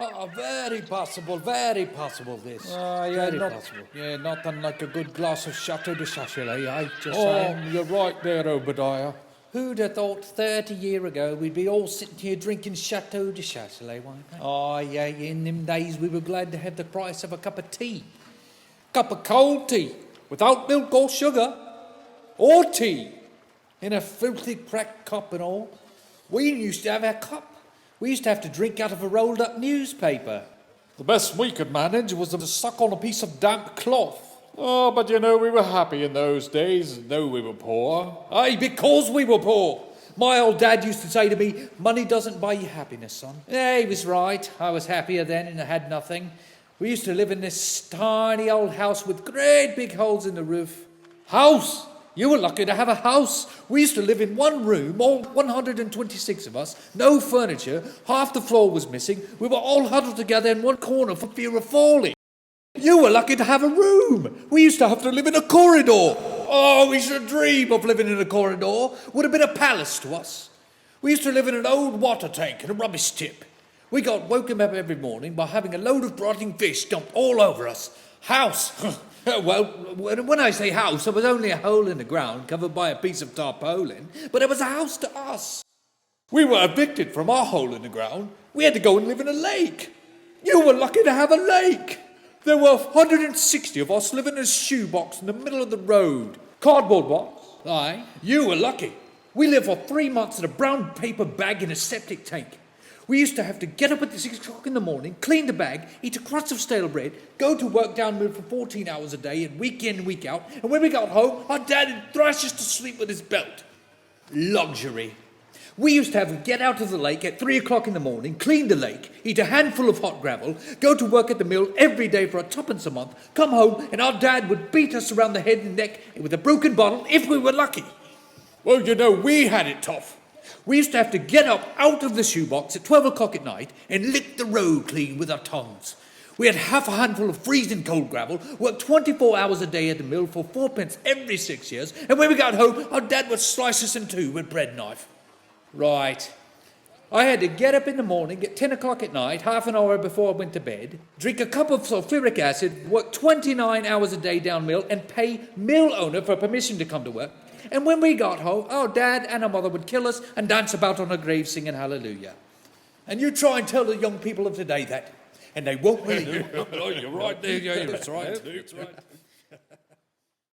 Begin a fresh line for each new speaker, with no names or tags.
Oh, very possible, this. Very possible.
Yeah, nothing like a good glass of Chateau de Sachet, eh? Just
Oh,
saying.
you're right there, Obadiah. Who'd have thought 30 years ago we'd be all sitting here drinking Chateau de Sachet, won't they? Oh, yeah, in them days we were glad to have the price of a cup of tea. Cup of cold tea, without milk or sugar. Or tea, in a filthy cracked cup and all. We used to have our cup. We used to have to drink out of a rolled-up newspaper.
The best we could manage was to suck on a piece of damp cloth. Oh, but you know, we were happy in those days, though we were poor.
Aye, because we were poor. My old dad used to say to me, money doesn't buy you happiness, son. Yeah, he was right. I was happier then and I had nothing. We used to live in this tiny old house with great big holes in the roof. House! You were lucky to have a house. We used to live in one room, all 126 of us, no furniture, half the floor was missing. We were all huddled together in one corner for fear of falling. You were lucky to have a room. We used to have to live in a corridor. Oh, we should dream of living in a corridor. Would have been a palace to us. We used to live in an old water tank and a rubbish tip. We got woken up every morning by having a load of rotting fish dumped all over us. House. Well, when I say house, it was only a hole in the ground covered by a piece of tarpaulin, but it was a house to us. We were evicted from our hole in the ground. We had to go and live in a lake. You were lucky to have a lake. There were 160 of us living in a shoebox in the middle of the road. Cardboard box. Aye. You were lucky. We lived for 3 months in a brown paper bag in a septic tank. We used to have to get up at 6 o'clock in the morning, clean the bag, eat a crust of stale bread, go to work downmill for 14 hours a day and week in, week out, and when we got home, our dad would thrash us to sleep with his belt. Luxury. We used to have to get out of the lake at 3 o'clock in the morning, clean the lake, eat a handful of hot gravel, go to work at the mill every day for £2 a month, come home, and our dad would beat us around the head and neck with a broken bottle if we were lucky. Well, you know, we had it tough. We used to have to get up out of the shoebox at 12 o'clock at night and lick the road clean with our tongues. We had half a handful of freezing cold gravel, worked 24 hours a day at the mill for 4p every 6 years, and when we got home, our dad would slice us in two with a bread knife. Right. I had to get up in the morning at 10 o'clock at night, half an hour before I went to bed, drink a cup of sulfuric acid, work 29 hours a day down mill, and pay mill owner for permission to come to work. And when we got home, our dad and our mother would kill us and dance about on a grave singing hallelujah. And you try and tell the young people of today that, and they won't believe you.
You're right there, yeah, that's right.